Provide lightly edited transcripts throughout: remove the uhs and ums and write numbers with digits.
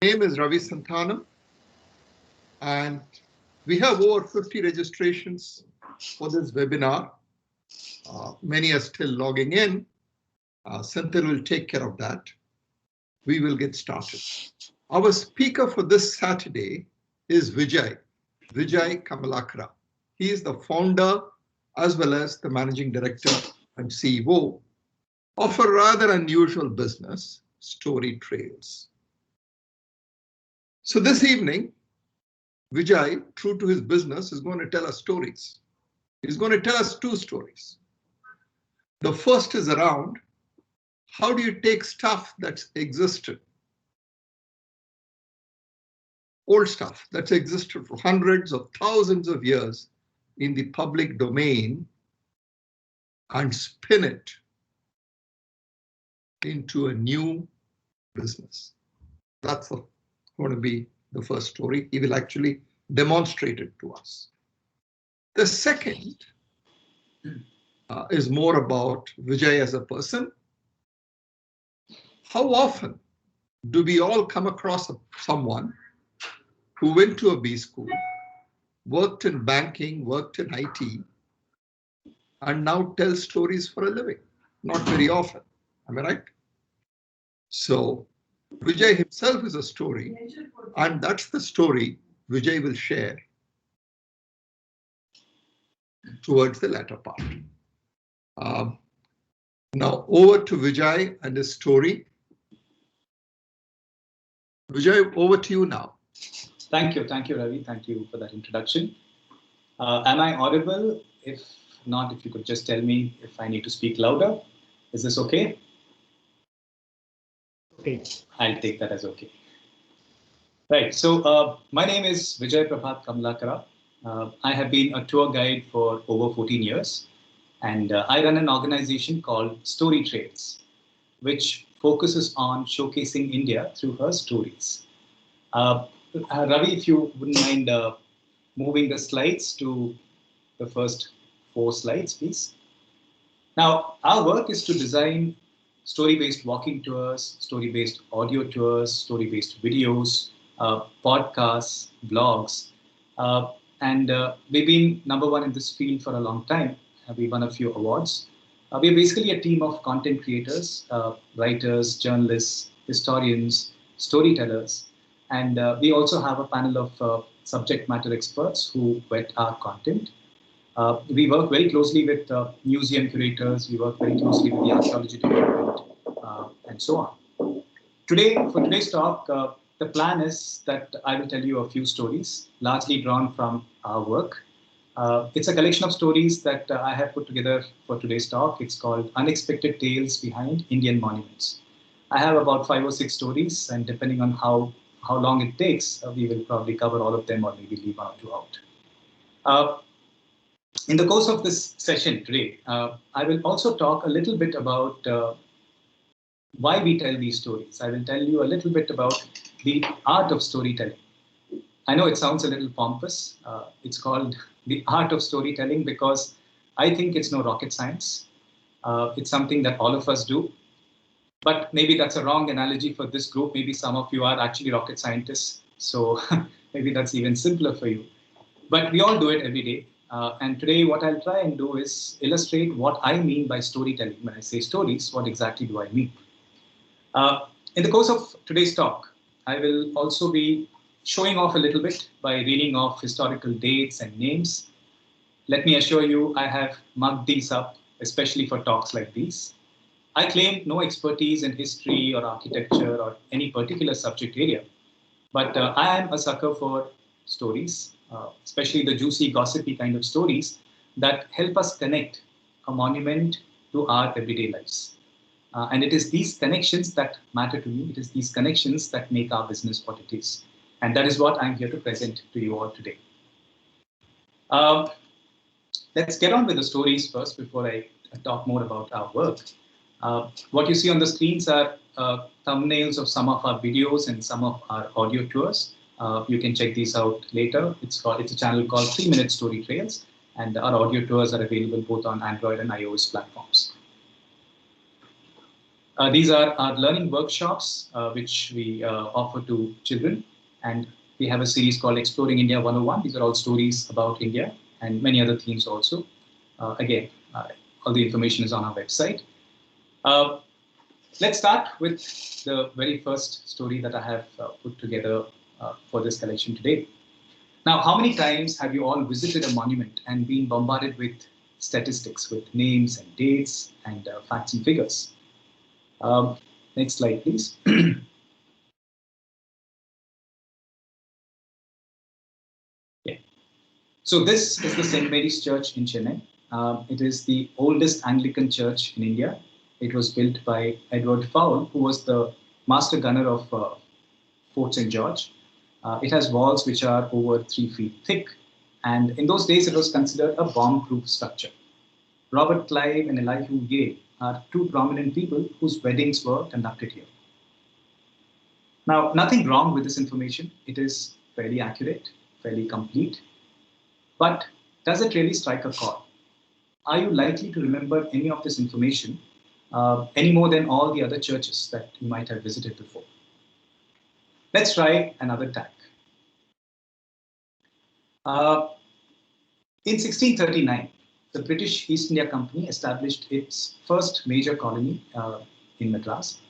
Name is Ravi Santhanam, and we have over 50 registrations for this webinar. Many are still logging in. Senthil will take care of that. We will get started. Our speaker for this Saturday is Vijay Kamalakara. He is the founder as well as the managing director and CEO of a rather unusual business, Story Trails. So this evening, Vijay, true to his business, is going to tell us stories. He's going to tell us two stories. The first is around how do you take stuff that's existed, old stuff that's existed for hundreds of thousands of years in the public domain, and spin it into a new business. That's going to be the first story. He will actually demonstrate it to us. The second is more about Vijay as a person. How often do we all come across someone who went to a B school, worked in banking, worked in IT, and now tells stories for a living? Not very often. Am I right? So Vijay himself is a story, and that's the story Vijay will share towards the latter part. Now over to Vijay and his story. Vijay, over to you now. Thank you, Ravi. Thank you for that introduction. Am I audible? If not, if you could just tell me if I need to speak louder. Is this okay? Okay. I'll take that as okay. Right, so my name is Vijay Prabhat Kamalakara. I have been a tour guide for over 14 years, and I run an organization called Story Trails, which focuses on showcasing India through her stories. Ravi, if you wouldn't mind moving the slides to the first 4 slides, please. Now, our work is to design story-based walking tours, story-based audio tours, story-based videos, podcasts, blogs, and we've been #1 in this field for a long time. We won a few awards. We're basically a team of content creators, writers, journalists, historians, storytellers, and we also have a panel of subject matter experts who vet our content. We work very closely with museum curators, we work very closely with the archaeology department, and so on. Today, for today's talk, the plan is that I will tell you a few stories, largely drawn from our work. It's a collection of stories that I have put together for today's talk. It's called Unexpected Tales Behind Indian Monuments. I have about 5 or 6 stories, and depending on how long it takes, we will probably cover all of them or maybe leave 1 or 2 out. In the course of this session today, I will also talk a little bit about why we tell these stories. I will tell you a little bit about the art of storytelling. I know it sounds a little pompous. It's called the art of storytelling because I think it's no rocket science. It's something that all of us do. But maybe that's a wrong analogy for this group. Maybe some of you are actually rocket scientists. So maybe that's even simpler for you. But we all do it every day. And today what I'll try and do is illustrate what I mean by storytelling. When I say stories, what exactly do I mean? In the course of today's talk, I will also be showing off a little bit by reading off historical dates and names. Let me assure you, I have mugged these up, especially for talks like these. I claim no expertise in history or architecture or any particular subject area, but I am a sucker for stories, especially the juicy, gossipy kind of stories that help us connect a monument to our everyday lives. And it is these connections that matter to me. It is these connections that make our business what it is. And that is what I'm here to present to you all today. Let's get on with the stories first before I talk more about our work. What you see on the screens are thumbnails of some of our videos and some of our audio tours. You can check these out later. It's a channel called 3 Minute Story Trails, and our audio tours are available both on Android and iOS platforms. These are our learning workshops, which we offer to children. And we have a series called Exploring India 101. These are all stories about India and many other themes also. Again, all the information is on our website. Let's start with the very first story that I have put together for this collection today. Now, how many times have you all visited a monument and been bombarded with statistics, with names and dates and facts and figures? Next slide, please. Yeah. So this is the St. Mary's Church in Chennai. It is the oldest Anglican church in India. It was built by Edward Fowle, who was the master gunner of Fort St. George. It has walls which are over 3 feet thick. And in those days, it was considered a bomb-proof structure. Robert Clive and Elihu Yale are two prominent people whose weddings were conducted here. Now, nothing wrong with this information. It is fairly accurate, fairly complete. But does it really strike a chord? Are you likely to remember any of this information any more than all the other churches that you might have visited before? Let's try another tack. In 1639, the British East India Company established its first major colony in Madras,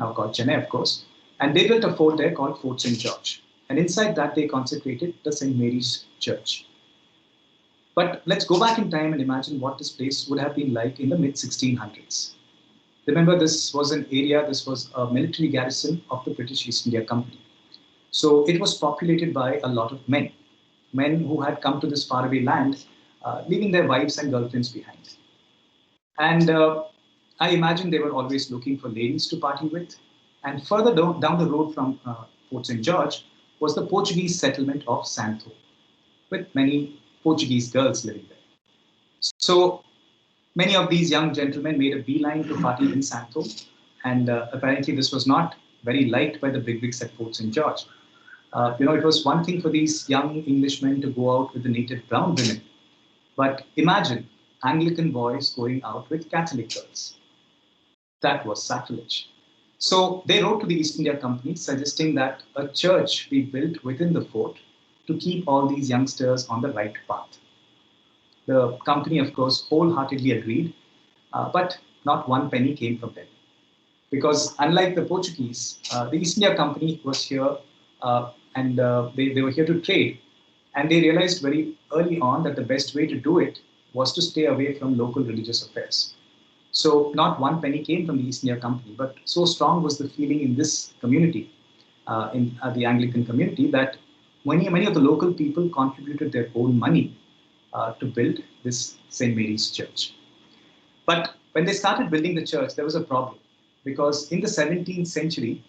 now called Chennai, of course, and they built a fort there called Fort St. George. And inside that, they consecrated the St. Mary's Church. But let's go back in time and imagine what this place would have been like in the mid-1600s. Remember, this was an area, this was a military garrison of the British East India Company. So it was populated by a lot of men who had come to this faraway land, leaving their wives and girlfriends behind. And I imagine they were always looking for ladies to party with. And further down the road from Fort St. George was the Portuguese settlement of Santo, with many Portuguese girls living there. So many of these young gentlemen made a beeline to party in Santo, and apparently this was not very liked by the bigwigs at Fort St. George. It was one thing for these young Englishmen to go out with the native brown women, but imagine Anglican boys going out with Catholic girls. That was sacrilege. So they wrote to the East India Company suggesting that a church be built within the fort to keep all these youngsters on the right path. The company, of course, wholeheartedly agreed, but not one penny came from them. Because unlike the Portuguese, the East India Company was here and they were here to trade. And they realized very early on that the best way to do it was to stay away from local religious affairs. So not one penny came from the East India Company, but so strong was the feeling in this community, in the Anglican community, that many of the local people contributed their own money to build this St. Mary's Church. But when they started building the church, there was a problem, because in the 17th century,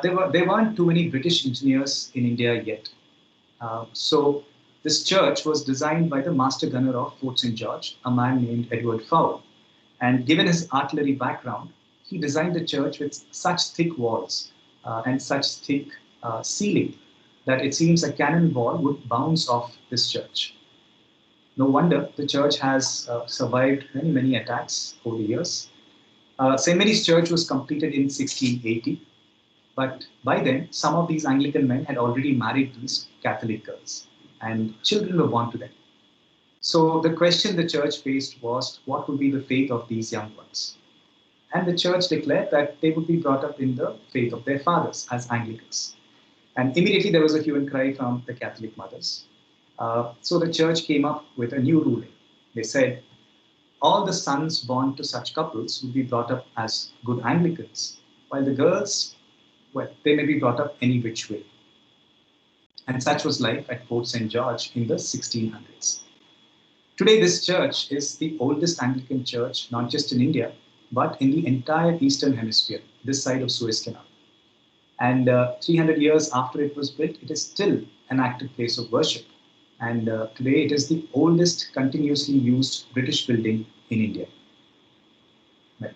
there weren't too many British engineers in India yet. So this church was designed by the master gunner of Fort St. George, a man named Edward Fowle. And given his artillery background, he designed the church with such thick walls and such thick ceiling that it seems a cannonball would bounce off this church. No wonder the church has survived many attacks over the years. St. Mary's Church was completed in 1680, but by then some of these Anglican men had already married these Catholic girls, and children were born to them. So the question the church faced was, what would be the fate of these young ones? And the church declared that they would be brought up in the faith of their fathers as Anglicans. And immediately there was a hue and cry from the Catholic mothers. So the church came up with a new ruling. They said, all the sons born to such couples would be brought up as good Anglicans, while the girls, well, they may be brought up any which way. And such was life at Fort St. George in the 1600s. Today, this church is the oldest Anglican church, not just in India, but in the entire Eastern Hemisphere, this side of Suez Canal. And 300 years after it was built, it is still an active place of worship. And today, it is the oldest continuously used British building in India.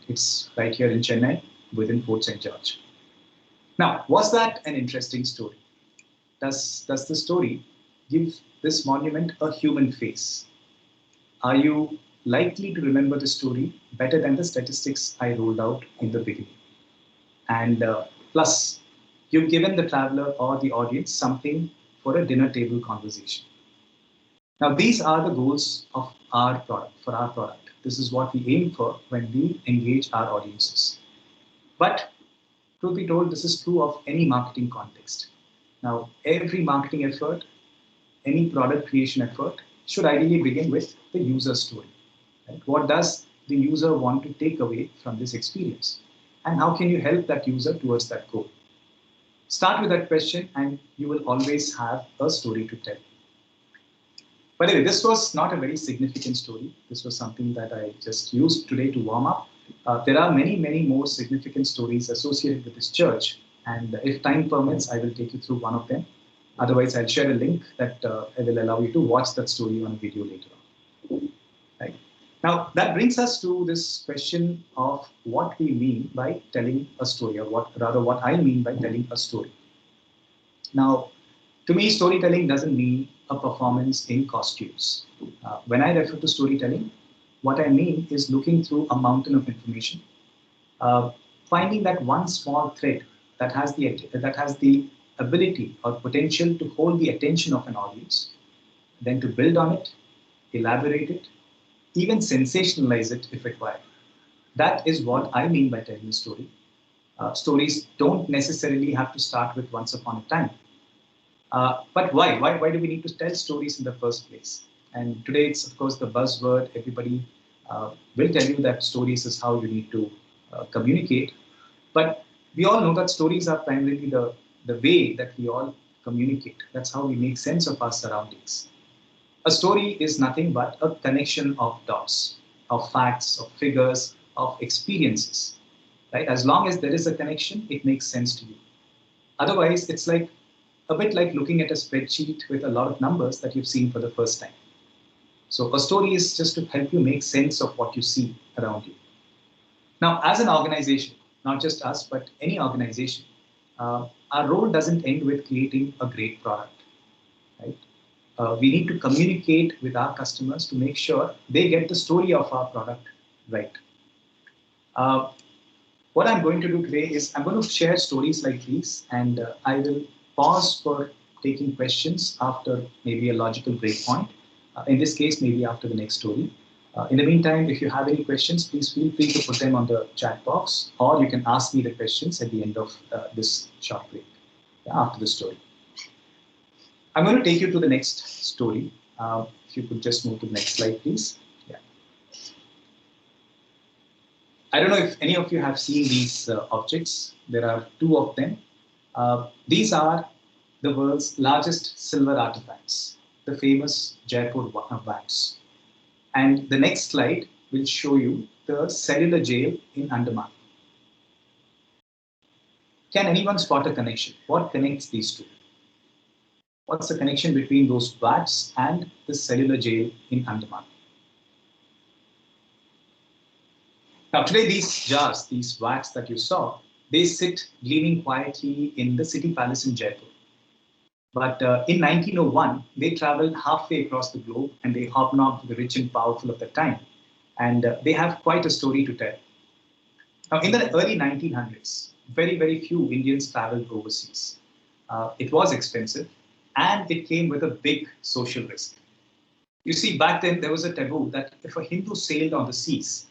It's right here in Chennai, within Fort St. George. Now, was that an interesting story? Does the story give this monument a human face? Are you likely to remember the story better than the statistics I rolled out in the beginning? And plus, you've given the traveler or the audience something for a dinner table conversation. Now, these are the goals of our product, for our product. This is what we aim for when we engage our audiences. But truth be told, this is true of any marketing context. Now, every marketing effort, any product creation effort should ideally begin with the user story. Right? What does the user want to take away from this experience? And how can you help that user towards that goal? Start with that question and you will always have a story to tell. By the way, this was not a very significant story. This was something that I just used today to warm up. There are many, many more significant stories associated with this church. And if time permits, I will take you through one of them. Otherwise, I'll share a link that I will allow you to watch that story on video later on. Right. Now, that brings us to this question of what we mean by telling a story, or what I mean by telling a story. Now, to me, storytelling doesn't mean a performance in costumes. When I refer to storytelling, what I mean is looking through a mountain of information, finding that one small thread that has the ability or potential to hold the attention of an audience, then to build on it, elaborate it, even sensationalize it if required. That is what I mean by telling a story. Stories don't necessarily have to start with once upon a time. But why? Why do we need to tell stories in the first place? And today it's, of course, the buzzword. Everybody will tell you that stories is how you need to communicate. But we all know that stories are primarily the way that we all communicate. That's how we make sense of our surroundings. A story is nothing but a connection of dots, of facts, of figures, of experiences. Right? As long as there is a connection, it makes sense to you. Otherwise, it's like a bit like looking at a spreadsheet with a lot of numbers that you've seen for the first time. So a story is just to help you make sense of what you see around you. Now, as an organization, not just us, but any organization, our role doesn't end with creating a great product. Right? We need to communicate with our customers to make sure they get the story of our product right. What I'm going to do today is I'm going to share stories like these, and I will pause for taking questions after maybe a logical breakpoint. In this case, maybe after the next story. In the meantime, if you have any questions, please feel free to put them on the chat box, or you can ask me the questions at the end of this short break, after the story. I'm going to take you to the next story. If you could just move to the next slide, please. Yeah. I don't know if any of you have seen these objects. There are two of them. These are the world's largest silver artifacts, the famous Jaipur wax. And the next slide will show you the cellular jail in Andaman. Can anyone spot a connection? What connects these two? What's the connection between those wax and the cellular jail in Andaman? Now today, these jars, these wax that you saw, they sit gleaming quietly in the city palace in Jaipur. But in 1901, they traveled halfway across the globe and they hobnobbed the rich and powerful of the time. And they have quite a story to tell. Now, in the early 1900s, very, very few Indians traveled overseas. It was expensive and it came with a big social risk. You see, back then there was a taboo that if a Hindu sailed on the seas,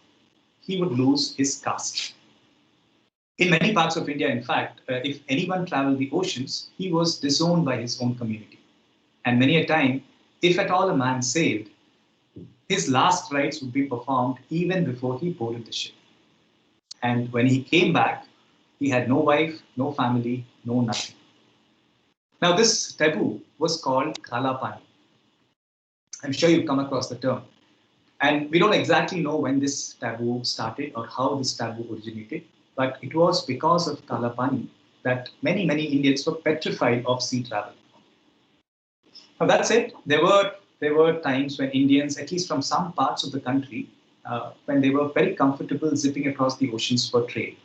he would lose his caste. In many parts of India, in fact, if anyone traveled the oceans, he was disowned by his own community. And many a time, if at all a man sailed, his last rites would be performed even before he boarded the ship. And when he came back, he had no wife, no family, no nothing. Now, this taboo was called Kala Pani. I'm sure you've come across the term. And we don't exactly know when this taboo started or how this taboo originated. But it was because of Kala Pani that many, many Indians were petrified of sea travel. Now that said, there were times when Indians, at least from some parts of the country, when they were very comfortable zipping across the oceans for trade.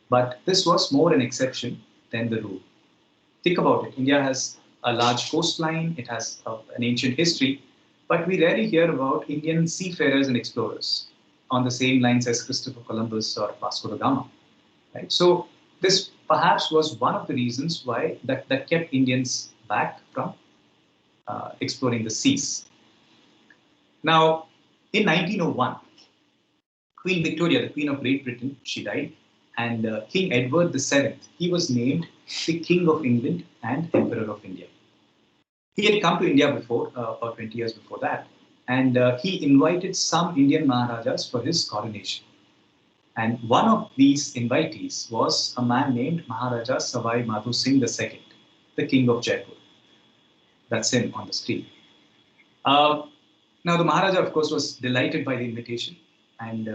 But this was more an exception than the rule. Think about it. India has a large coastline. It has an ancient history. But we rarely hear about Indian seafarers and explorers on the same lines as Christopher Columbus or Vasco da Gama. Right? So this perhaps was one of the reasons why that kept Indians back from exploring the seas. Now, in 1901, Queen Victoria, the Queen of Great Britain, she died, and King Edward VII, he was named the King of England and Emperor of India. He had come to India before, about 20 years before that, and he invited some Indian Maharajas for his coronation. And one of these invitees was a man named Maharaja Savai Madho Singh II, the King of Jaipur. That's him on the screen. Now, the Maharaja, of course, was delighted by the invitation, and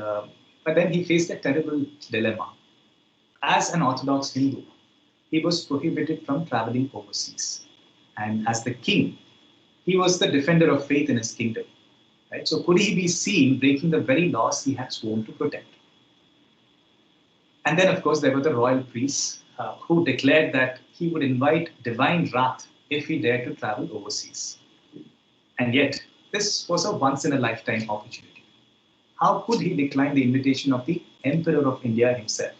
but then he faced a terrible dilemma. As an Orthodox Hindu, he was prohibited from traveling overseas. And as the king, he was the defender of faith in his kingdom. Right? So could he be seen breaking the very laws he had sworn to protect? And then, of course, there were the royal priests who declared that he would invite divine wrath if he dared to travel overseas. And yet, this was a once-in-a-lifetime opportunity. How could he decline the invitation of the Emperor of India himself?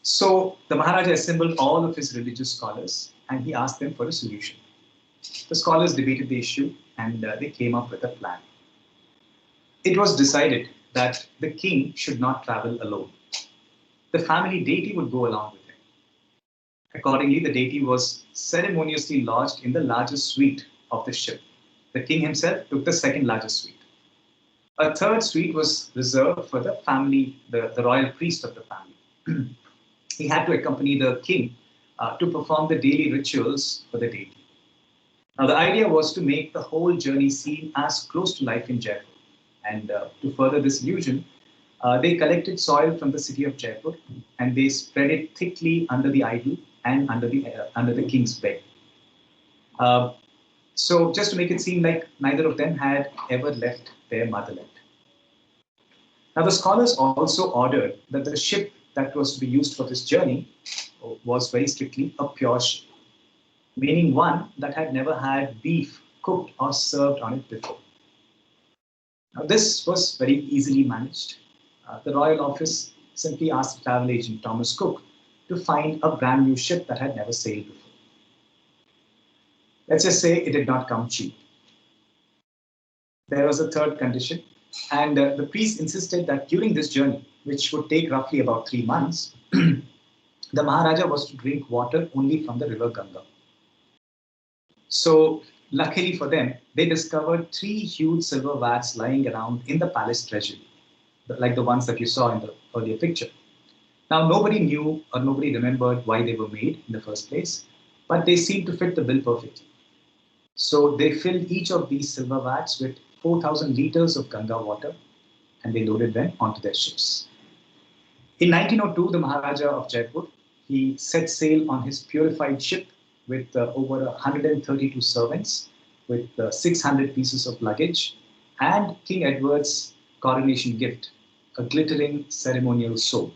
So the Maharaja assembled all of his religious scholars and he asked them for a solution. The scholars debated the issue and they came up with a plan. It was decided that the king should not travel alone. The family deity would go along with him. Accordingly, the deity was ceremoniously lodged in the largest suite of the ship. The king himself took the second largest suite. A third suite was reserved for the family, the royal priest of the family. He had to accompany the king to perform the daily rituals for the deity. Now, the idea was to make the whole journey seem as close to life in Jaipur. And to further this illusion, they collected soil from the city of Jaipur and they spread it thickly under the idol and under the king's bed. So just to make it seem like neither of them had ever left their motherland. Now, the scholars also ordered that the ship that was to be used for this journey was very strictly a pure ship, meaning one that had never had beef cooked or served on it before. Now, this was very easily managed. The royal office simply asked travel agent Thomas Cook to find a brand new ship that had never sailed before. Let's just say it did not come cheap. There was a third condition, and the priest insisted that during this journey, which would take roughly about 3 months, the Maharaja was to drink water only from the river Ganga. So, luckily for them, they discovered 3 huge silver vats lying around in the palace treasury, like the ones that you saw in the earlier picture. Now, nobody knew or nobody remembered why they were made in the first place, but they seemed to fit the bill perfectly. So they filled each of these silver vats with 4,000 liters of Ganga water and they loaded them onto their ships. In 1902, the Maharaja of Jaipur, he set sail on his purified ship with over 132 servants, with 600 pieces of luggage, and King Edward's coronation gift, a glittering ceremonial sword.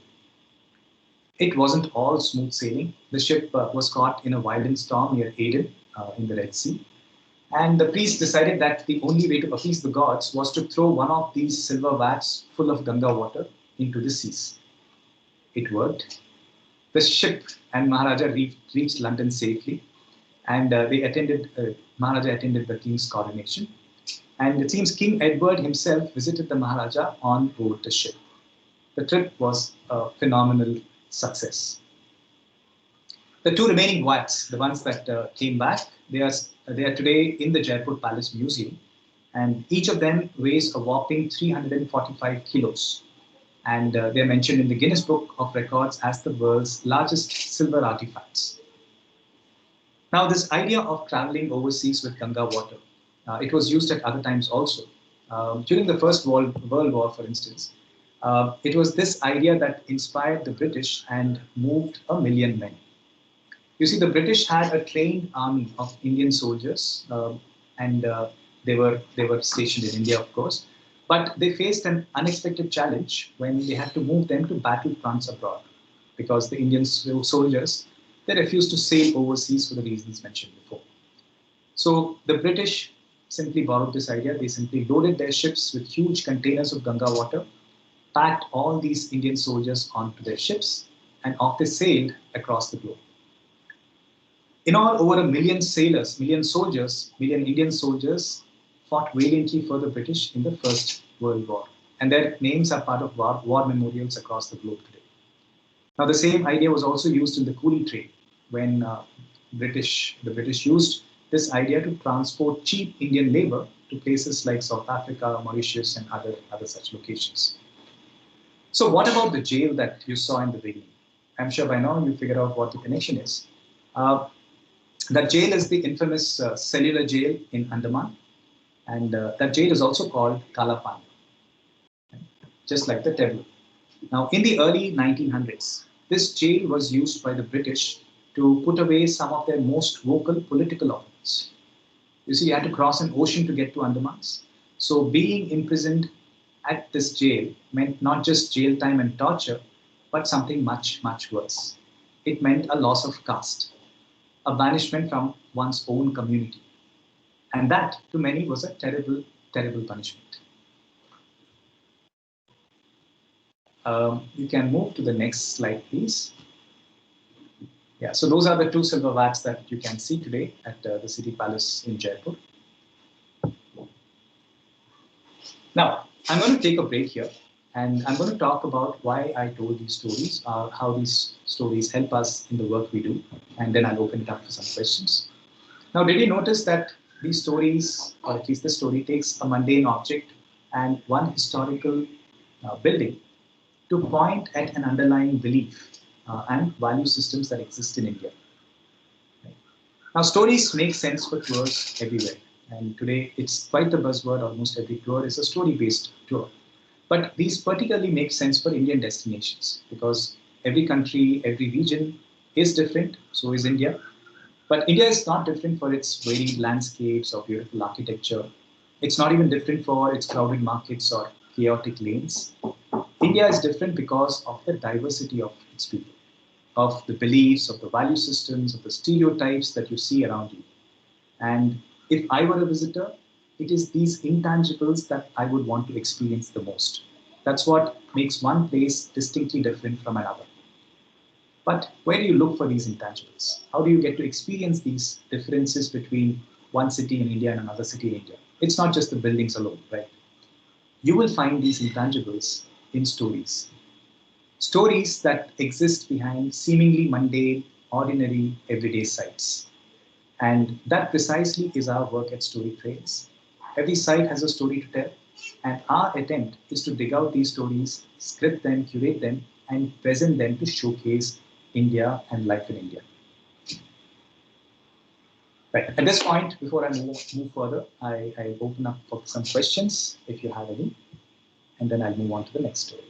It wasn't all smooth sailing. The ship was caught in a violent storm near Aden in the Red Sea. And the priest decided that the only way to appease the gods was to throw one of these silver vats full of Ganga water into the seas. It worked. The ship and Maharaja reached London safely, and Maharaja attended the king's coronation. And it seems King Edward himself visited the Maharaja on board the ship. The trip was a phenomenal success. The 2 remaining vats, the ones that came back, they are today in the Jaipur Palace Museum, and each of them weighs a whopping 345 kilos. And they're mentioned in the Guinness Book of Records as the world's largest silver artifacts. Now, this idea of traveling overseas with Ganga water, it was used at other times also. During the First World War, for instance, it was this idea that inspired the British and moved 1 million men. You see, the British had a trained army of Indian soldiers, and they were stationed in India, of course. But they faced an unexpected challenge when they had to move them to battle fronts abroad, because the Indian soldiers, they refused to sail overseas for the reasons mentioned before. So the British simply borrowed this idea. They simply loaded their ships with huge containers of Ganga water, packed all these Indian soldiers onto their ships, and off they sailed across the globe. In all, over 1 million sailors, million Indian soldiers fought valiantly for the British in the First World War. And their names are part of war memorials across the globe today. Now, the same idea was also used in the coolie trade when the British used this idea to transport cheap Indian labor to places like South Africa, Mauritius, and other such locations. So what about the jail that you saw in the beginning? I'm sure by now you figured out what the connection is. That jail is the infamous cellular jail in Andaman. And that jail is also called Kalapani, just like the table. Now, in the early 1900s, this jail was used by the British to put away some of their most vocal political opponents. You see, you had to cross an ocean to get to Andamans. So being imprisoned at this jail meant not just jail time and torture, but something much, much worse. It meant a loss of caste, a banishment from one's own community. And that, to many, was a terrible, terrible punishment. You can move to the next slide, please. Yeah, so those are the two silverwatts that you can see today at the City Palace in Jaipur. Now, I'm going to take a break here, and I'm going to talk about why I told these stories, how these stories help us in the work we do, and then I'll open it up for some questions. Now, did you notice that these stories, or at least this story, takes a mundane object and one historical building to point at an underlying belief and value systems that exist in India. Right. Now, stories make sense for tours everywhere. And today, it's quite the buzzword. Almost every tour is a story-based tour. But these particularly make sense for Indian destinations because every country, every region is different. So is India. But India is not different for its varied landscapes or beautiful architecture. It's not even different for its crowded markets or chaotic lanes. India is different because of the diversity of its people, of the beliefs, of the value systems, of the stereotypes that you see around you. And if I were a visitor, it is these intangibles that I would want to experience the most. That's what makes one place distinctly different from another. But where do you look for these intangibles? How do you get to experience these differences between one city in India and another city in India? It's not just the buildings alone, right? You will find these intangibles in stories. Stories that exist behind seemingly mundane, ordinary, everyday sites. And that precisely is our work at Story Trails. Every site has a story to tell, and our attempt is to dig out these stories, script them, curate them, and present them to showcase India and life in India. Right. At this point, before I move further, I open up for some questions, if you have any, and then I'll move on to the next story.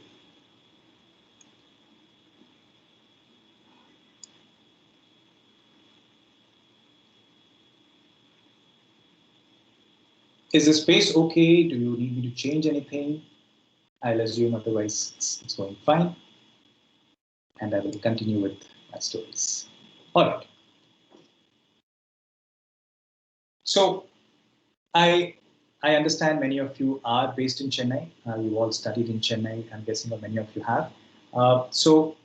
Is the space okay? Do you need me to change anything? I'll assume otherwise it's going fine. And I will continue with my stories. All right. So I understand many of you are based in Chennai. You all studied in Chennai. I'm guessing that many of you have. So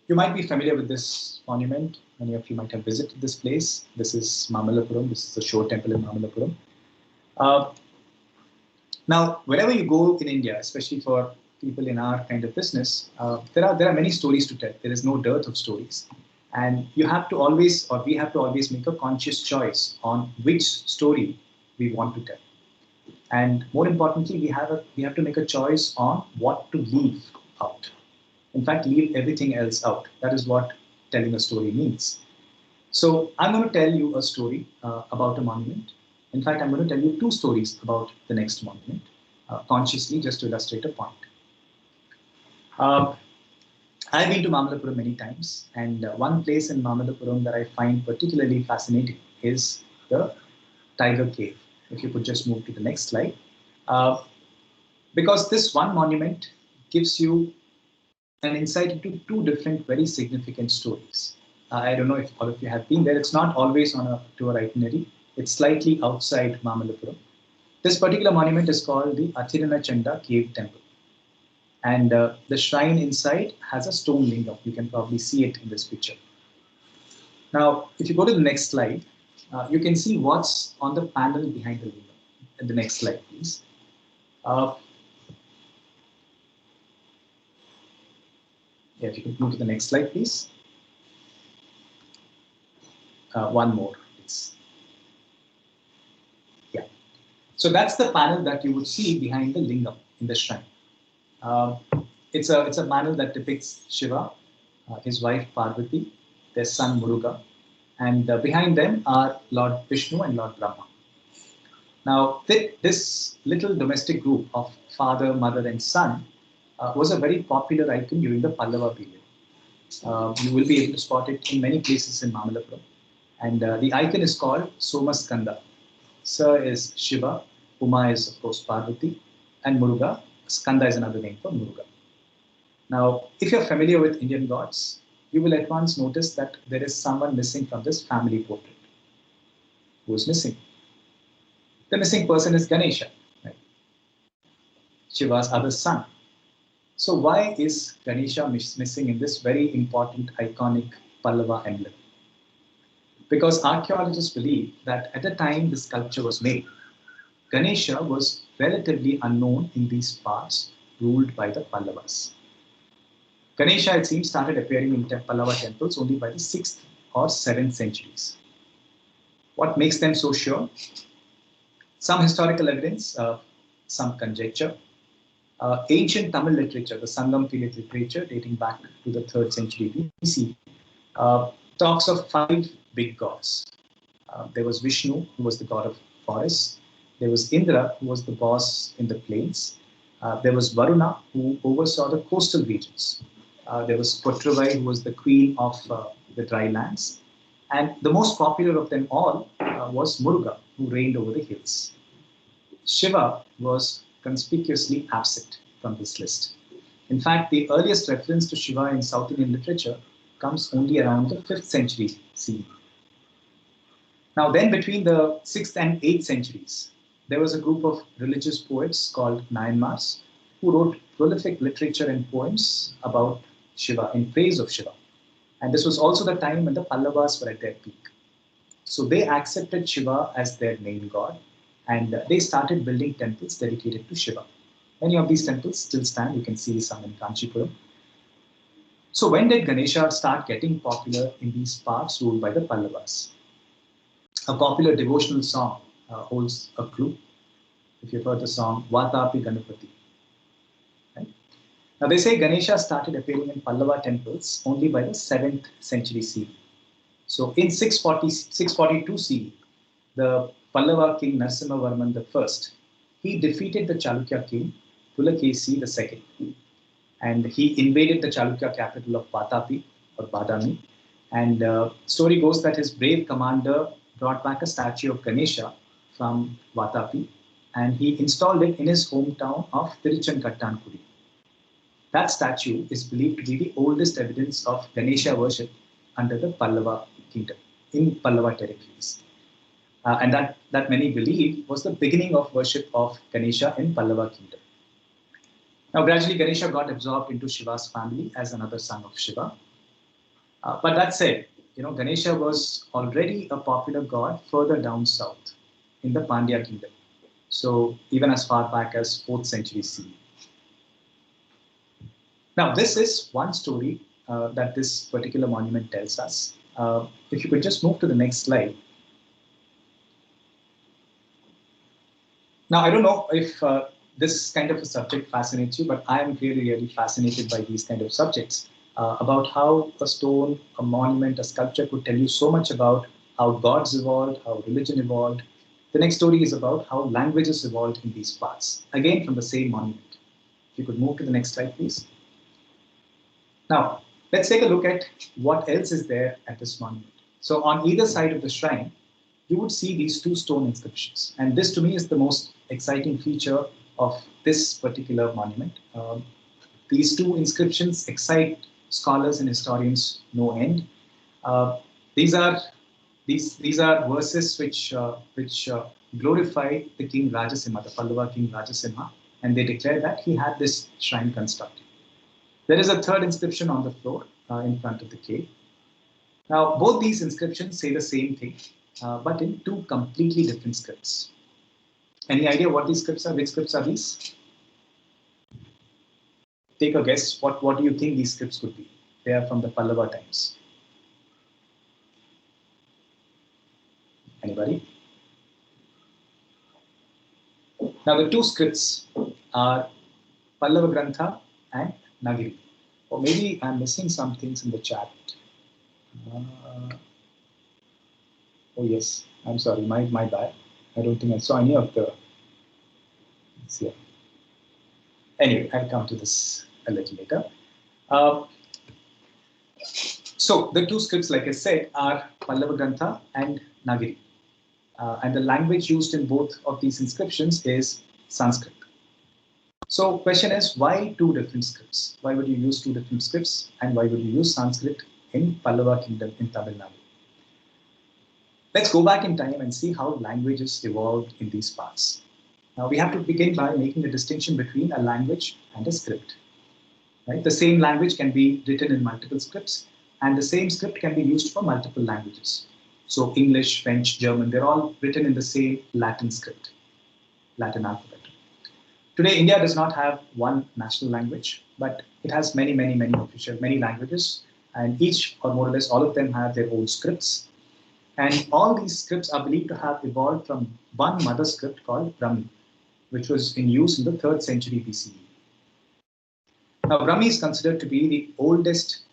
you might be familiar with this monument. Many of you might have visited this place. This is Mamallapuram. This is the Shore Temple in Mamallapuram. Now, wherever you go in India, especially for people in our kind of business, there are many stories to tell. There is no dearth of stories. And you have to always, or we have to always make a conscious choice on which story we want to tell. And more importantly, we have to make a choice on what to leave out. In fact, leave everything else out. That is what telling a story means. So I'm going to tell you a story about a monument. In fact, I'm going to tell you two stories about the next monument, consciously, just to illustrate a point. I've been to Mamallapuram many times, and one place in Mamallapuram that I find particularly fascinating is the Tiger Cave. If you could just move to the next slide. Because this one monument gives you an insight into two different, very significant stories. I don't know if all of you have been there. It's not always on a tour itinerary. It's slightly outside Mamallapuram. This particular monument is called the Athirana Chanda Cave Temple. And the shrine inside has a stone lingam. You can probably see it in this picture. Now, if you go to the next slide, you can see what's on the panel behind the lingam. The next slide, please. Yeah, if you could move to the next slide, please. One more, please. Yeah. So that's the panel that you would see behind the lingam in the shrine. It's a panel that depicts Shiva, his wife Parvati, their son Muruga, and behind them are Lord Vishnu and Lord Brahma. Now, this little domestic group of father, mother, and son was a very popular icon during the Pallava period. You will be able to spot it in many places in Mamallapuram. And the icon is called Somaskanda. Sir is Shiva, Uma is, of course, Parvati, and Muruga. Skanda is another name for Muruga. Now, if you're familiar with Indian gods, you will at once notice that there is someone missing from this family portrait. Who is missing? The missing person is Ganesha, right? Shiva's other son. So why is Ganesha missing in this very important, iconic Pallava emblem? Because archaeologists believe that at the time the sculpture was made, Ganesha was relatively unknown in these parts ruled by the Pallavas. Ganesha, it seems, started appearing in Pallava temples only by the 6th or 7th centuries. What makes them so sure? Some historical evidence, some conjecture. Ancient Tamil literature, the Sangam period literature dating back to the 3rd century BC, talks of 5 big gods. There was Vishnu, who was the god of forests. There was Indra, who was the boss in the plains. There was Varuna, who oversaw the coastal regions. There was Kotravai, who was the queen of the dry lands. And the most popular of them all was Muruga, who reigned over the hills. Shiva was conspicuously absent from this list. In fact, the earliest reference to Shiva in South Indian literature comes only around the 5th century CE. Now then, between the 6th and 8th centuries, there was a group of religious poets called Nayanmars who wrote prolific literature and poems about Shiva, in praise of Shiva. And this was also the time when the Pallavas were at their peak. So they accepted Shiva as their main god, and they started building temples dedicated to Shiva. Many of these temples still stand. You can see some in Kanchipuram. So when did Ganesha start getting popular in these parts ruled by the Pallavas? A popular devotional song holds a clue. If you've heard the song Vatapi Ganapati. Right? Now they say Ganesha started appearing in Pallava temples only by the 7th century CE. So in 642 CE, the Pallava king Narasimhavarman I, he defeated the Chalukya king Pulakesi II. And he invaded the Chalukya capital of Vatapi or Badami. And story goes that his brave commander brought back a statue of Ganesha from Vatapi, and he installed it in his hometown of Tiruchenkattankudi. That statue is believed to be the oldest evidence of Ganesha worship under the Pallava kingdom, in Pallava territories. And that many believe was the beginning of worship of Ganesha in Pallava kingdom. Now, gradually, Ganesha got absorbed into Shiva's family as another son of Shiva. But that said, Ganesha was already a popular god further down south in the Pandya kingdom. So even as far back as 4th century CE. Now, this is one story that this particular monument tells us. If you could just move to the next slide. Now, I don't know if this kind of a subject fascinates you, but I am really, really fascinated by these kind of subjects about how a stone, a monument, a sculpture could tell you so much about how gods evolved, how religion evolved. The next story is about how languages evolved in these parts, again from the same monument. If you could move to the next slide, please. Now, let's take a look at what else is there at this monument. So on either side of the shrine, you would see these 2 stone inscriptions. And this to me is the most exciting feature of this particular monument. These 2 inscriptions excite scholars and historians no end. These are verses which glorify the king Rajasimha, the Pallava king Rajasimha, and they declared that he had this shrine constructed. There is a third inscription on the floor in front of the cave. Now, both these inscriptions say the same thing, but in two completely different scripts. Any idea what these scripts are? Which scripts are these? Take a guess. What do you think these scripts could be? They are from the Pallava times. Anybody? Now, the two scripts are Pallava Grantha and Nagari. Or maybe I'm missing some things in the chat. Oh, yes. I'm sorry. My bad. I don't think I saw any of the. Yeah. Anyway, I'll come to this a little later. So the two scripts, like I said, are Pallava Grantha and Nagari. And the language used in both of these inscriptions is Sanskrit. So question is, why two different scripts? Why would you use two different scripts? And why would you use Sanskrit in Pallava kingdom in Tamil Nadu? Let's go back in time and see how languages evolved in these parts. Now we have to begin by making a distinction between a language and a script. Right? The same language can be written in multiple scripts, and the same script can be used for multiple languages. So English, French, German, they're all written in the same Latin script, Latin alphabet. Today, India does not have one national language, but it has many languages, and each, or more or less all of them, have their own scripts. And all these scripts are believed to have evolved from one mother script called Brahmi, which was in use in the 3rd century BCE. Now, Brahmi is considered to be the oldest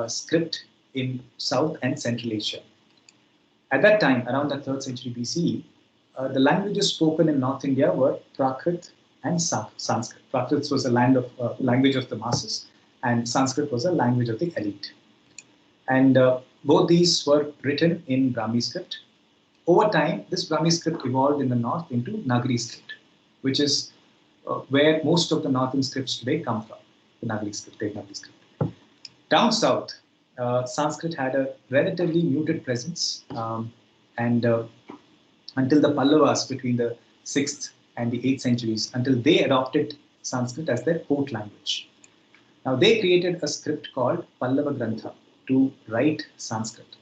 script in South and Central Asia. At that time, around the 3rd century BCE, the languages spoken in North India were Prakrit and Sanskrit. Prakrit was a language of the masses, and Sanskrit was a language of the elite. And both these were written in Brahmi script. Over time, this Brahmi script evolved in the north into Nagari script, which is where most of the northern scripts today come from, the Nagari script, Devanagari script. Down south, Sanskrit had a relatively muted presence, and until the Pallavas between the 6th and the 8th centuries, until they adopted Sanskrit as their court language. Now, they created a script called Pallava Grantha to write Sanskrit.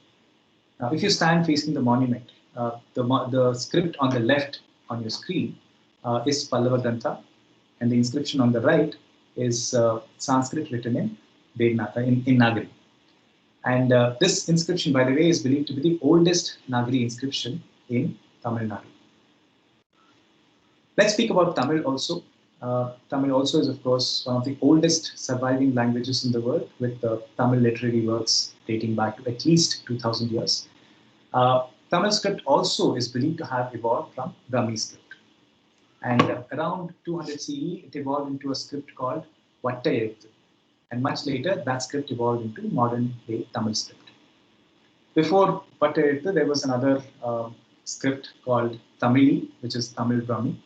Now, if you stand facing the monument, the script on the left on your screen is Pallava Grantha, and the inscription on the right is Sanskrit written in Nagari. And this inscription, by the way, is believed to be the oldest Nagari inscription in Tamil Nadu. Let's speak about Tamil also. Tamil also is, of course, one of the oldest surviving languages in the world, with Tamil literary works dating back to at least 2000 years. Tamil script also is believed to have evolved from Brahmi script. And around 200 CE, it evolved into a script called Vattayezhuthu. And much later, that script evolved into modern-day Tamil script. Before Vattayezhuthu, there was another script called Tamili, which is Tamil Brahmi.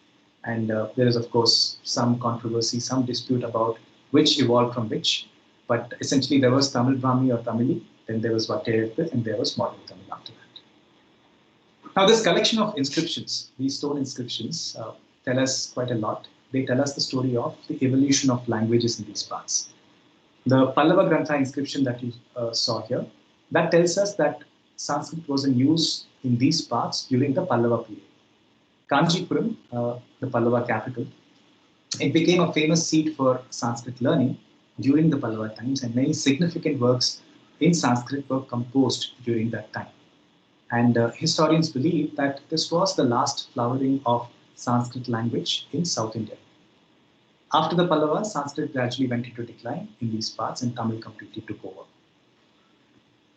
And there is, of course, some controversy, some dispute about which evolved from which. But essentially, there was Tamil Brahmi or Tamili, then there was Vattayezhuthu, and there was modern Tamil after that. Now, this collection of inscriptions, these stone inscriptions, tell us quite a lot. They tell us the story of the evolution of languages in these parts. The Pallava Grantha inscription that you saw here, that tells us that Sanskrit was in use in these parts during the Pallava period. Kanchipuram, the Pallava capital, it became a famous seat for Sanskrit learning during the Pallava times, and many significant works in Sanskrit were composed during that time. And historians believe that this was the last flowering of Sanskrit language in South India. After the Pallavas, Sanskrit gradually went into decline in these parts, and Tamil completely took over.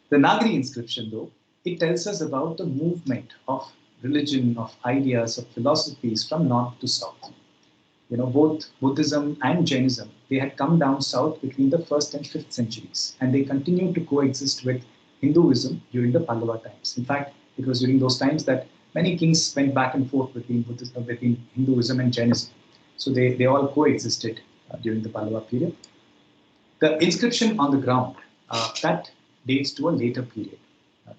The Nagari inscription, though, it tells us about the movement of religion, of ideas, of philosophies from north to south. You know, both Buddhism and Jainism, they had come down south between the 1st and 5th centuries, and they continued to coexist with Hinduism during the Pallava times. In fact, it was during those times that many kings went back and forth between Hinduism and Jainism. So they all coexisted during the Pallava period. The inscription on the ground, that dates to a later period,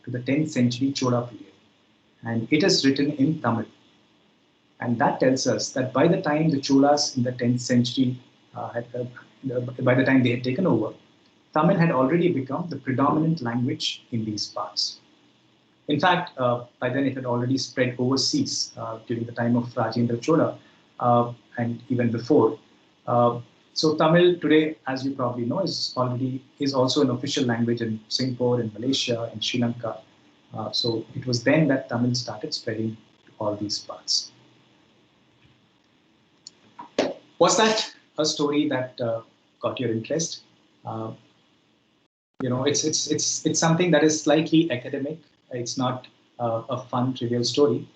to the 10th century Chola period. And it is written in Tamil. And that tells us that by the time the Cholas in the 10th century, by the time they had taken over, Tamil had already become the predominant language in these parts. In fact, by then it had already spread overseas during the time of Rajendra Chola and even before. So Tamil today, as you probably know, is also an official language in Singapore, in Malaysia, in Sri Lanka. So it was then that Tamil started spreading to all these parts. Was that a story that got your interest? It's something that is slightly academic. It's not a fun, trivial story,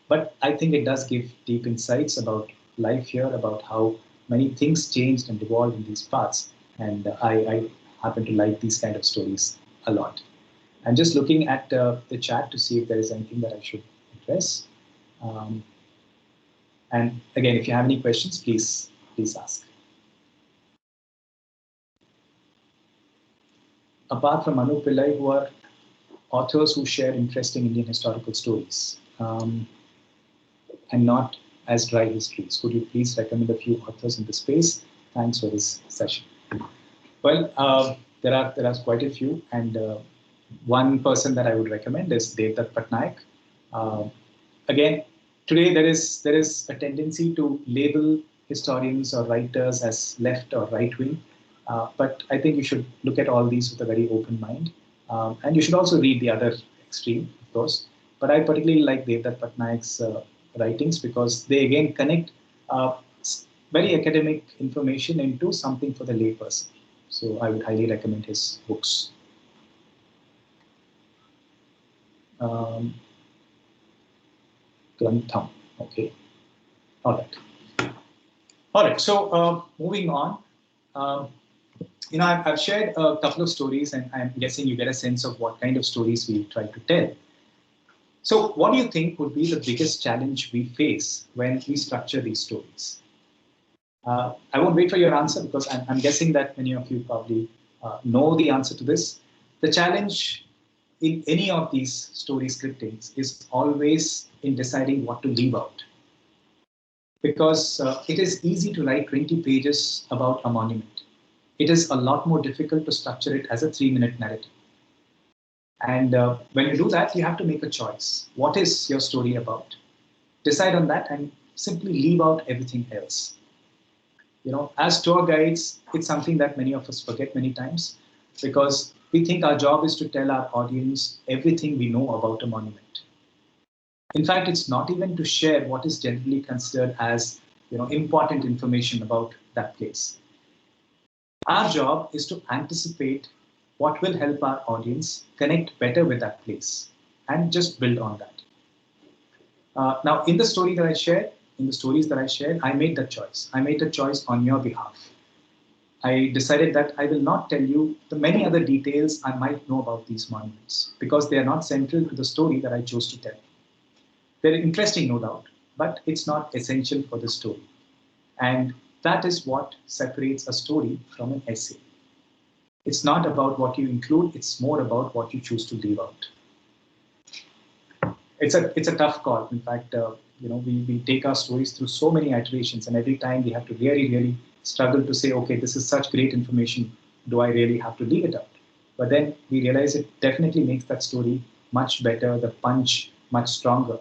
but I think it does give deep insights about life here, about how many things changed and evolved in these parts. And I happen to like these kind of stories a lot. I'm just looking at the chat to see if there is anything that I should address. And again, if you have any questions, please ask. Apart from Anu Pillai, who are authors who share interesting Indian historical stories and not as dry histories, could you please recommend a few authors in the space? Thanks for this session. Well, there are quite a few, and one person that I would recommend is Devdutt Pattanaik. Again, today there is a tendency to label historians or writers as left or right wing, but I think you should look at all these with a very open mind, and you should also read the other extreme, of course. But I particularly like Devdutt Pattanaik's writings because they again connect very academic information into something for the layperson. So I would highly recommend his books. Grantham. Okay. All right. So moving on. I've shared a couple of stories, and I'm guessing you get a sense of what kind of stories we try to tell. So what do you think would be the biggest challenge we face when we structure these stories? I won't wait for your answer because I'm guessing that many of you probably know the answer to this. The challenge in any of these story scriptings is always in deciding what to leave out. Because it is easy to write 20 pages about a monument. It is a lot more difficult to structure it as a 3-minute narrative. And when you do that, you have to make a choice. What is your story about? Decide on that and simply leave out everything else. As tour guides, it's something that many of us forget many times because we think our job is to tell our audience everything we know about a monument. In fact, it's not even to share what is generally considered as important information about that place. Our job is to anticipate what will help our audience connect better with that place and just build on that. Now, in the stories that I shared, I made that choice. I made a choice on your behalf. I decided that I will not tell you the many other details I might know about these monuments because they are not central to the story that I chose to tell. They're interesting, no doubt, but it's not essential for the story. And that is what separates a story from an essay. It's not about what you include, it's more about what you choose to leave out. It's a tough call. In fact, we take our stories through so many iterations, and every time we have to really, really struggle to say, okay, this is such great information. Do I really have to leave it out? But then we realize it definitely makes that story much better, the punch much stronger,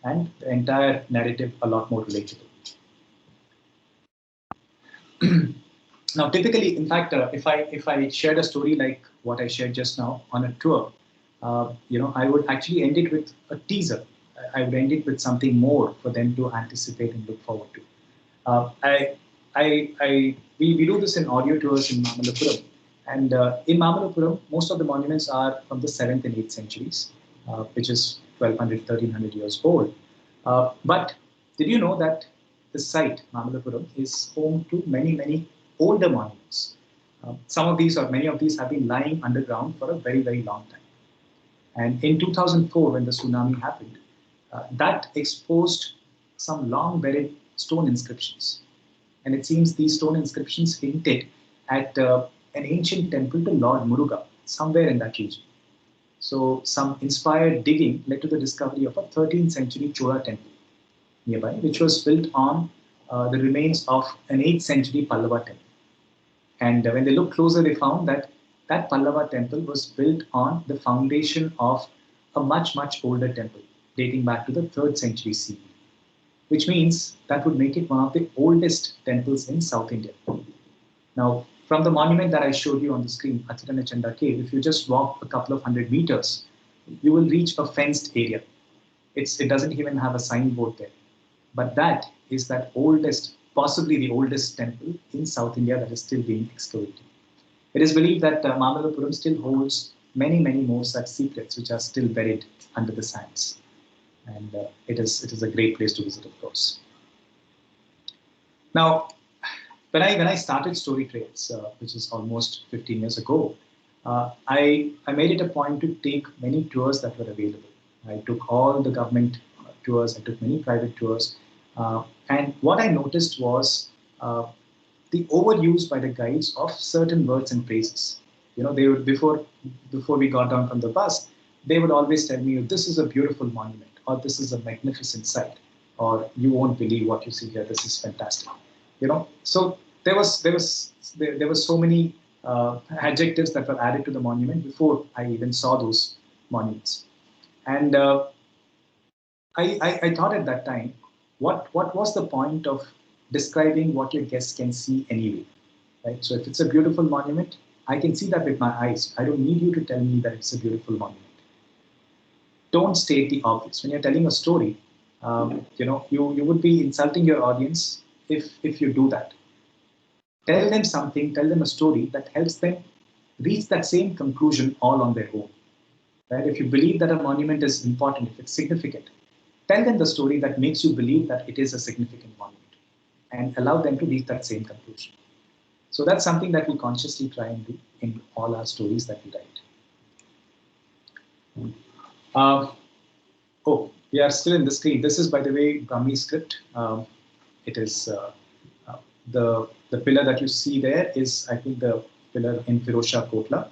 and the entire narrative a lot more relatable. Now, typically, in fact, if I shared a story like what I shared just now on a tour, I would actually end it with a teaser. I would end it with something more for them to anticipate and look forward to. We do this in audio tours in Mamallapuram, and in Mamallapuram, most of the monuments are from the 7th and 8th centuries, which is 1200, 1300 years old. But did you know that the site, Mamallapuram, is home to many, many older monuments? Some of these or many of these have been lying underground for a very, very long time. And in 2004, when the tsunami happened, that exposed some long buried stone inscriptions. And it seems these stone inscriptions hinted at an ancient temple to Lord Muruga, somewhere in that region. So some inspired digging led to the discovery of a 13th century Chola temple. nearby, which was built on the remains of an 8th century Pallava temple. And when they looked closer, they found that that Pallava temple was built on the foundation of a much, much older temple dating back to the 3rd century CE, which means that would make it one of the oldest temples in South India. Now, from the monument that I showed you on the screen, Achiranachanda Cave, if you just walk a couple of 100 meters, you will reach a fenced area. It doesn't even have a signboard there. But that is that oldest, possibly the oldest temple in South India that is still being excavated. It is believed that Mamallapuram still holds many, many more such secrets which are still buried under the sands. And it is a great place to visit, of course. Now, when I started Story Trails, which is almost 15 years ago, I made it a point to take many tours that were available. I took all the government tours, I took many private tours, and what I noticed was the overuse by the guides of certain words and phrases. You know, they would before we got down from the bus, they would always tell me, "This is a beautiful monument," or "This is a magnificent sight," or "You won't believe what you see here. This is fantastic." You know, so there were so many adjectives that were added to the monument before I even saw those monuments, and I thought at that time, what was the point of describing what your guests can see anyway, right? So if it's a beautiful monument, I can see that with my eyes. I don't need you to tell me that it's a beautiful monument. Don't state the obvious. When you're telling a story, you would be insulting your audience if you do that. Tell them something, tell them a story that helps them reach that same conclusion all on their own. Right? If you believe that a monument is important, if it's significant, tell them the story that makes you believe that it is a significant monument and allow them to reach that same conclusion. So that's something that we consciously try and do in all our stories that we write. We are still in the screen. This is, by the way, Brahmi script. It is the pillar that you see there is, I think, the pillar in Firozshah Kotla.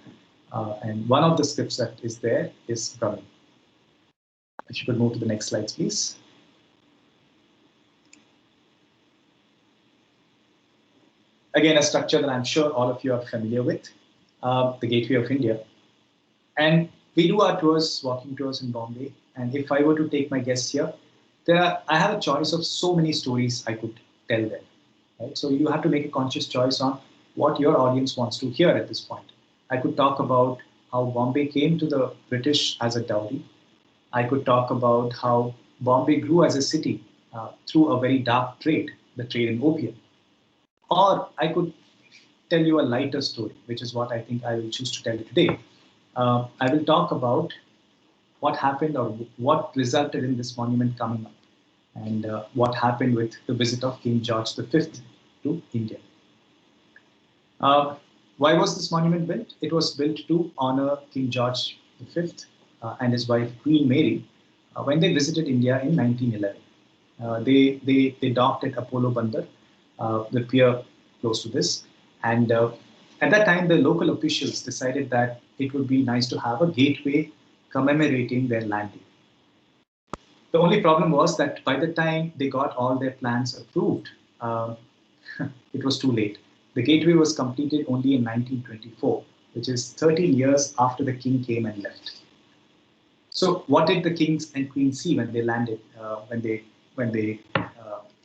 And one of the scripts that is there is Brahmi. If you could move to the next slides, please. Again, a structure that I'm sure all of you are familiar with, the Gateway of India. And we do our tours, walking tours in Bombay. And if I were to take my guests here, I have a choice of so many stories I could tell them. Right? So you have to make a conscious choice on what your audience wants to hear at this point. I could talk about how Bombay came to the British as a dowry. I could talk about how Bombay grew as a city through a very dark trade, the trade in opium. Or I could tell you a lighter story, which is what I think I will choose to tell you today. I will talk about what happened or what resulted in this monument coming up and what happened with the visit of King George V to India. Why was this monument built? It was built to honor King George V and his wife Queen Mary when they visited India in 1911. They docked at Apollo Bandar, the pier close to this. And at that time, the local officials decided that it would be nice to have a gateway commemorating their landing. The only problem was that by the time they got all their plans approved, it was too late. The gateway was completed only in 1924, which is 13 years after the king came and left. So what did the kings and queens see when they landed, when they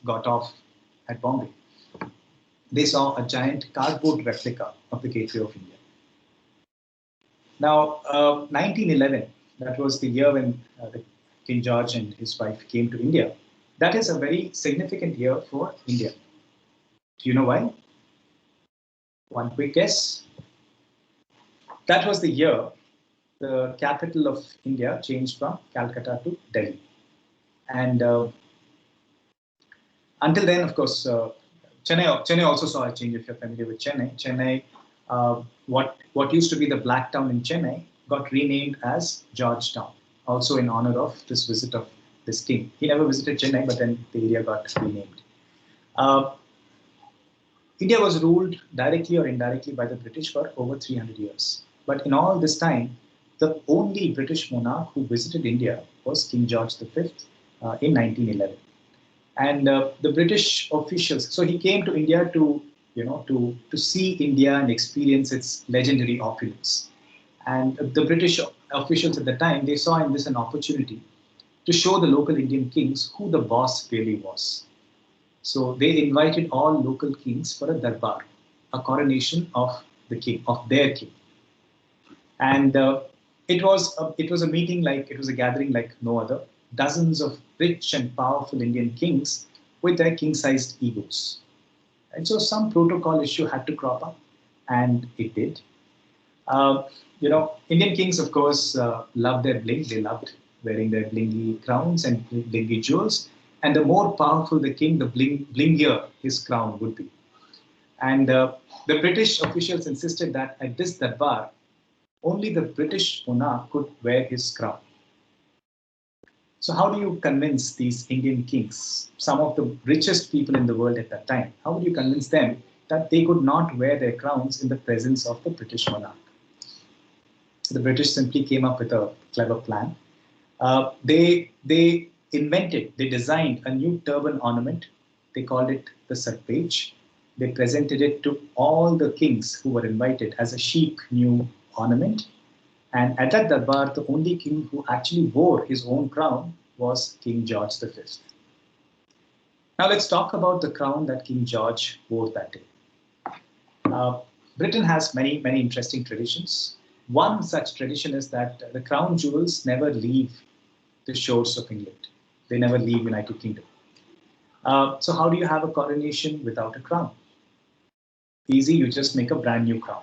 got off at Bombay? They saw a giant cardboard replica of the Gateway of India. Now, 1911, that was the year when King George and his wife came to India. That is a very significant year for India. Do you know why? One quick guess. That was the year the capital of India changed from Calcutta to Delhi. And until then, of course, Chennai also saw a change. If you're familiar with Chennai, what used to be the Black Town in Chennai got renamed as Georgetown, also in honor of this visit of this king. He never visited Chennai, but then the area got renamed. India was ruled directly or indirectly by the British for over 300 years. But in all this time, the only British monarch who visited India was King George V in 1911. And the British officials, so he came to India to, to see India and experience its legendary opulence. And the British officials at the time, they saw in this an opportunity to show the local Indian kings who the boss really was. So they invited all local kings for a darbar, a coronation of the king, of their king. And it was a meeting like, it was a gathering like no other. Dozens of rich and powerful Indian kings with their king-sized egos. And so some protocol issue had to crop up, and it did. Uh, Indian kings, of course, loved their bling. They loved wearing their blingy crowns and blingy jewels. And the more powerful the king, the blingier his crown would be. And the British officials insisted that at this darbar, only the British monarch could wear his crown. So how do you convince these Indian kings, some of the richest people in the world at that time, how would you convince them that they could not wear their crowns in the presence of the British monarch? The British simply came up with a clever plan. They designed a new turban ornament. They called it the Sarpej. They presented it to all the kings who were invited as a chic new ornament. And at that darbar, the only king who actually wore his own crown was King George V. Now let's talk about the crown that King George wore that day. Britain has many, many interesting traditions. One such tradition is that the crown jewels never leave the shores of England. They never leave United Kingdom. So how do you have a coronation without a crown? Easy, you just make a brand new crown.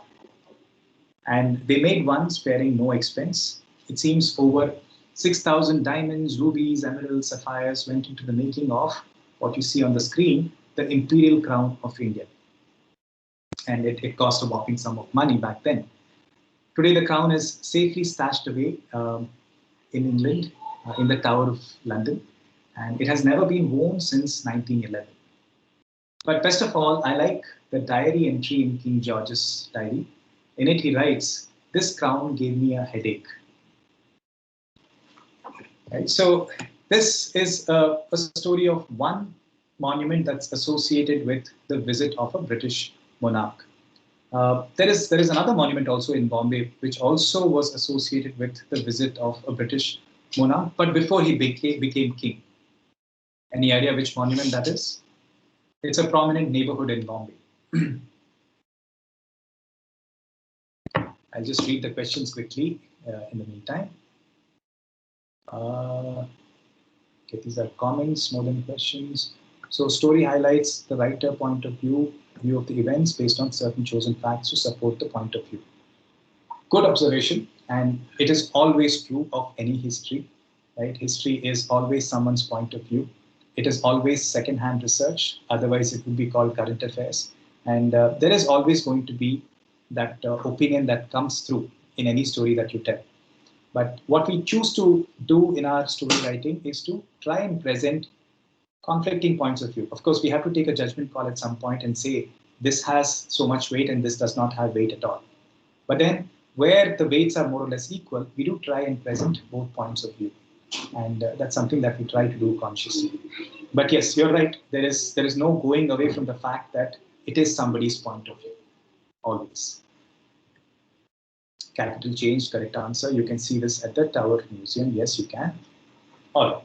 And they made one sparing no expense. It seems over 6,000 diamonds, rubies, emeralds, sapphires went into the making of what you see on the screen, the imperial crown of India. And it cost a whopping sum of money back then. Today, the crown is safely stashed away in England, in the Tower of London. And it has never been worn since 1911. But best of all, I like the diary entry in King George's diary. In it, he writes, "This crown gave me a headache." Right? So this is a story of one monument that's associated with the visit of a British monarch. There is another monument also in Bombay, which also was associated with the visit of a British monarch, but before he became king. Any idea which monument that is? It's a prominent neighborhood in Bombay. I'll just read the questions quickly in the meantime. Okay, these are comments more than questions. So story highlights the writer point of view of the events based on certain chosen facts to support the point of view. Good observation, and it is always true of any history, right? History is always someone's point of view. It is always second-hand research, otherwise it would be called current affairs. And there is always going to be that opinion that comes through in any story that you tell. But what we choose to do in our story writing is to try and present conflicting points of view. Of course, we have to take a judgment call at some point and say, this has so much weight and this does not have weight at all. But then where the weights are more or less equal, we do try and present both points of view. And that's something that we try to do consciously. But yes, you're right. There is no going away from the fact that it is somebody's point of view. Always. Capital change, correct answer. You can see this at the Tower Museum. Yes, you can. All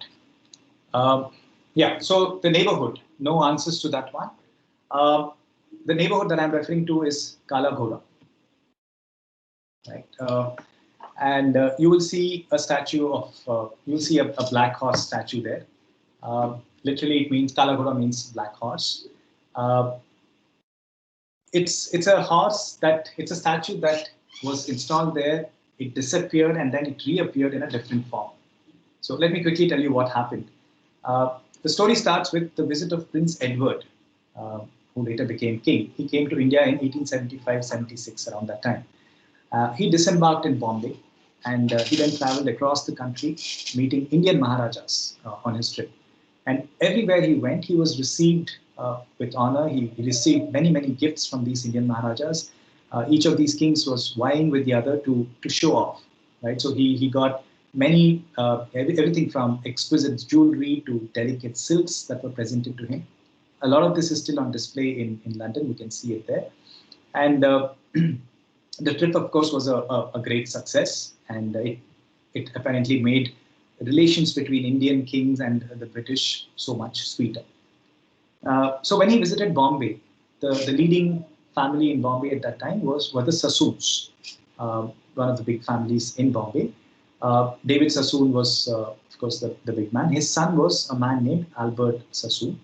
right. Yeah, so the neighborhood, no answers to that one. The neighborhood that I'm referring to is Kala Ghoda. Right? And you will see a statue of, you'll see a black horse statue there. Literally, it means, Kala Ghoda means black horse. It's a horse it's a statue that was installed there, it disappeared, and then it reappeared in a different form. So let me quickly tell you what happened. The story starts with the visit of Prince Edward, who later became king. He came to India in 1875-76, around that time. He disembarked in Bombay, and he then traveled across the country, meeting Indian Maharajas on his trip. And everywhere he went, he was received with honor. He received many, many gifts from these Indian Maharajas. Each of these kings was vying with the other to show off, right? So he got everything from exquisite jewelry to delicate silks that were presented to him. A lot of this is still on display in London. You can see it there. And the trip, of course, was a great success, and it apparently made relations between Indian kings and the British so much sweeter. So when he visited Bombay, the leading family in Bombay at that time were the Sassoons, one of the big families in Bombay. David Sassoon was, of course, the big man. His son was a man named Albert Sassoon,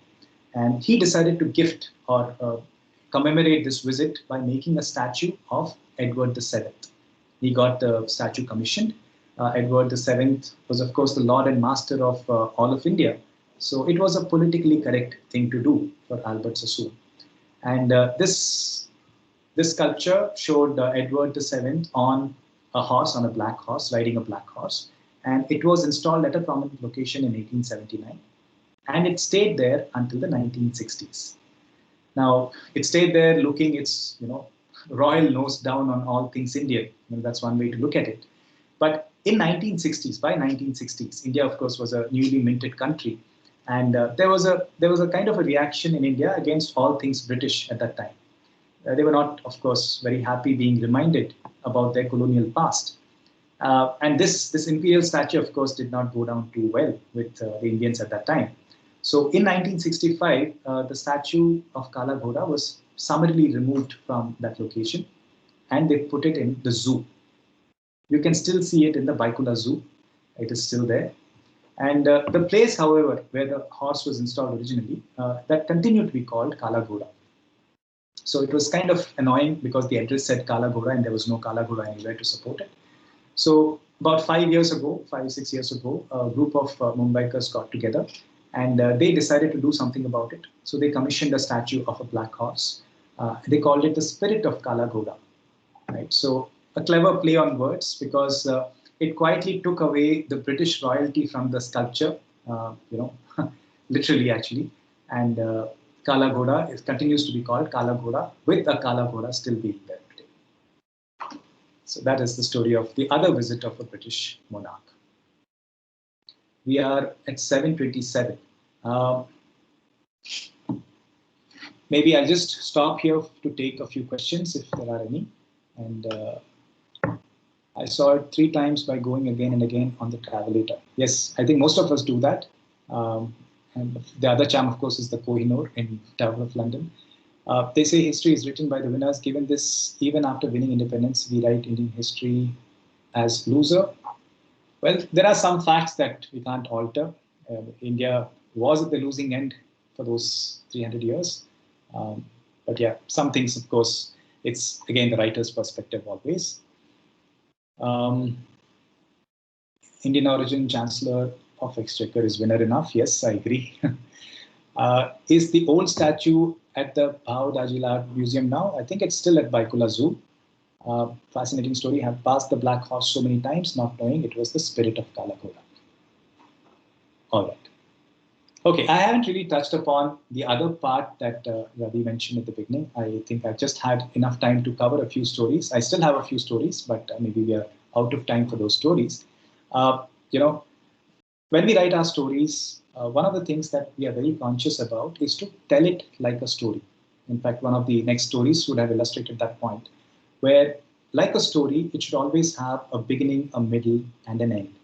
and he decided to gift or commemorate this visit by making a statue of Edward VII. He got the statue commissioned. Edward VII was, of course, the lord and master of all of India. So it was a politically correct thing to do for Albert Sassoon. And this sculpture showed Edward VII on a horse, on a black horse, riding a black horse. And it was installed at a prominent location in 1879. And it stayed there until the 1960s. Now, it stayed there looking its, royal nose down on all things Indian. That's one way to look at it. But by 1960s, India, of course, was a newly minted country. And there was a kind of a reaction in India against all things British at that time. They were not, of course, very happy being reminded about their colonial past. And this imperial statue, of course, did not go down too well with the Indians at that time. So in 1965, the statue of Kala Ghoda was summarily removed from that location, and they put it in the zoo. You can still see it in the Baikula Zoo. It is still there. And the place, however, where the horse was installed originally, that continued to be called Kala Ghoda. So it was kind of annoying because the address said Kala Ghoda and there was no Kala Ghoda anywhere to support it. So about 5 years ago, 6 years ago, a group of Mumbaikars got together and they decided to do something about it. So they commissioned a statue of a black horse. They called it the Spirit of Kala Ghoda. Right? So a clever play on words because it quietly took away the British royalty from the sculpture, literally actually. And Kala Ghoda continues to be called Kala Ghoda, with a Kala Ghoda still being there today. So that is the story of the other visit of a British monarch. We are at 7:27. Maybe I'll just stop here to take a few questions if there are any. And I saw it 3 times by going again and again on the Travelator. Yes, I think most of us do that. And the other charm, of course, is the Kohinoor in Tower of London. They say history is written by the winners. Given this, even after winning independence, we write Indian history as loser. Well, there are some facts that we can't alter. India was at the losing end for those 300 years. But yeah, some things, of course, it's again the writer's perspective always. Indian origin Chancellor of Exchequer is winner enough. Yes, I agree. Is the old statue at the Bhau Dajilar Museum now? I think it's still at Baikula Zoo. Fascinating story. Have passed the black horse so many times, not knowing it was the spirit of Kala Ghoda. All right. Okay, I haven't really touched upon the other part that Ravi mentioned at the beginning. I think I've just had enough time to cover a few stories. I still have a few stories, but maybe we are out of time for those stories. When we write our stories, one of the things that we are very conscious about is to tell it like a story. In fact, one of the next stories would have illustrated that point, where, like a story, it should always have a beginning, a middle, and an end.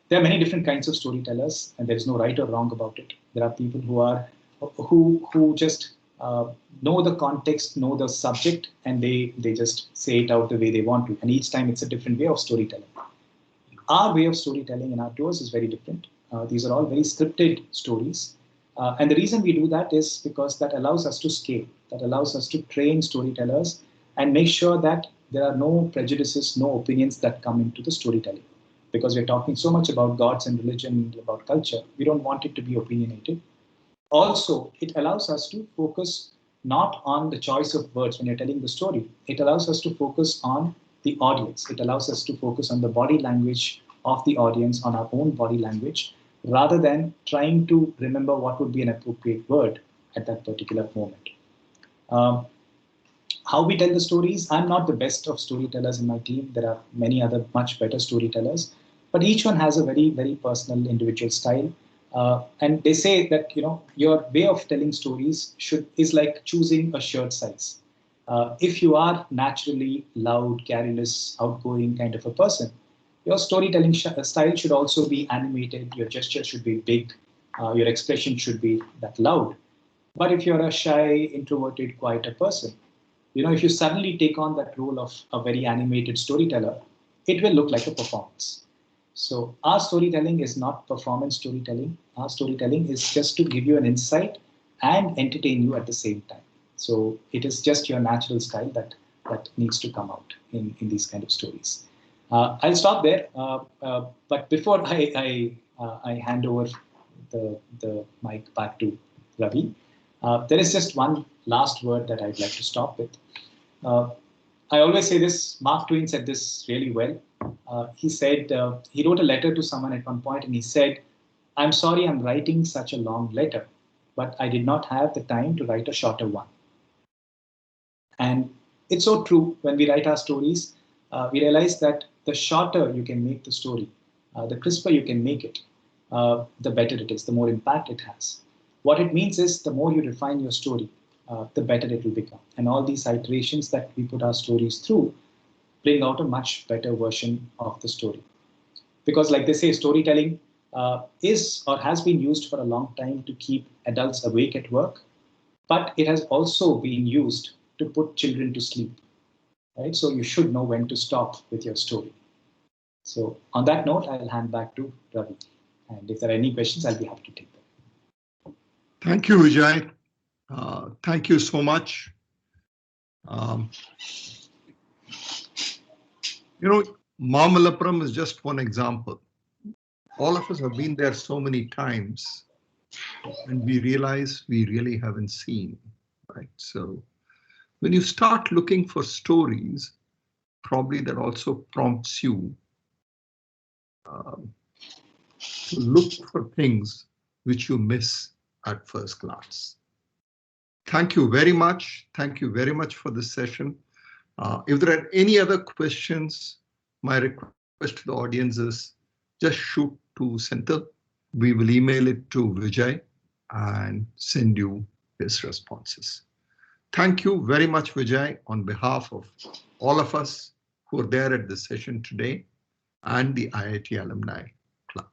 There are many different kinds of storytellers, and there is no right or wrong about it. There are people who just know the context, know the subject, and they just say it out the way they want to. And each time it's a different way of storytelling. Our way of storytelling in our tours is very different. These are all very scripted stories. And the reason we do that is because that allows us to scale, that allows us to train storytellers and make sure that there are no prejudices, no opinions that come into the storytelling. Because we're talking so much about gods and religion, about culture, we don't want it to be opinionated. Also, it allows us to focus not on the choice of words when you're telling the story. It allows us to focus on the audience. It allows us to focus on the body language of the audience, on our own body language, rather than trying to remember what would be an appropriate word at that particular moment. How we tell the stories, I'm not the best of storytellers in my team. There are many other much better storytellers. but each one has a very, very personal individual style. And they say that, your way of telling stories is like choosing a shirt size. If you are naturally loud, garrulous, outgoing kind of a person, your storytelling style should also be animated. Your gesture should be big. Your expression should be that loud. But if you're a shy, introverted, quieter person, if you suddenly take on that role of a very animated storyteller, it will look like a performance. So our storytelling is not performance storytelling. Our storytelling is just to give you an insight and entertain you at the same time. So it is just your natural style that needs to come out in these kind of stories. I'll stop there. But before I hand over the mic back to Ravi, there is just one last word that I'd like to stop with. I always say this. Mark Twain said this really well. He said he wrote a letter to someone at one point, and he said, "I'm sorry I'm writing such a long letter, but I did not have the time to write a shorter one." And it's so true. When we write our stories, we realize that the shorter you can make the story, the crisper you can make it, the better it is, the more impact it has. What it means is the more you refine your story, the better it will become. And all these iterations that we put our stories through bring out a much better version of the story. Because like they say, storytelling is or has been used for a long time to keep adults awake at work, but it has also been used to put children to sleep. Right? So you should know when to stop with your story. So on that note, I'll hand back to Ravi. And if there are any questions, I'll be happy to take them. Thank you, Vijay. Thank you so much. Mamallapuram is just one example. All of us have been there so many times, and we realize we really haven't seen, right? So when you start looking for stories, probably that also prompts you to look for things which you miss at first glance. Thank you very much. Thank you very much for this session. If there are any other questions, my request to the audience is just shoot to Center. We will email it to Vijay and send you his responses. Thank you very much, Vijay, on behalf of all of us who are there at this session today and the IIT Alumni Club,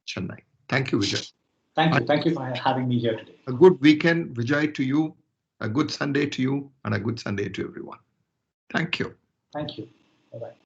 Chennai. Thank you, Vijay. Thank you. Thank you for having me here today. A good weekend, Vijay, to you, a good Sunday to you, and a good Sunday to everyone. Thank you. Thank you. Bye-bye.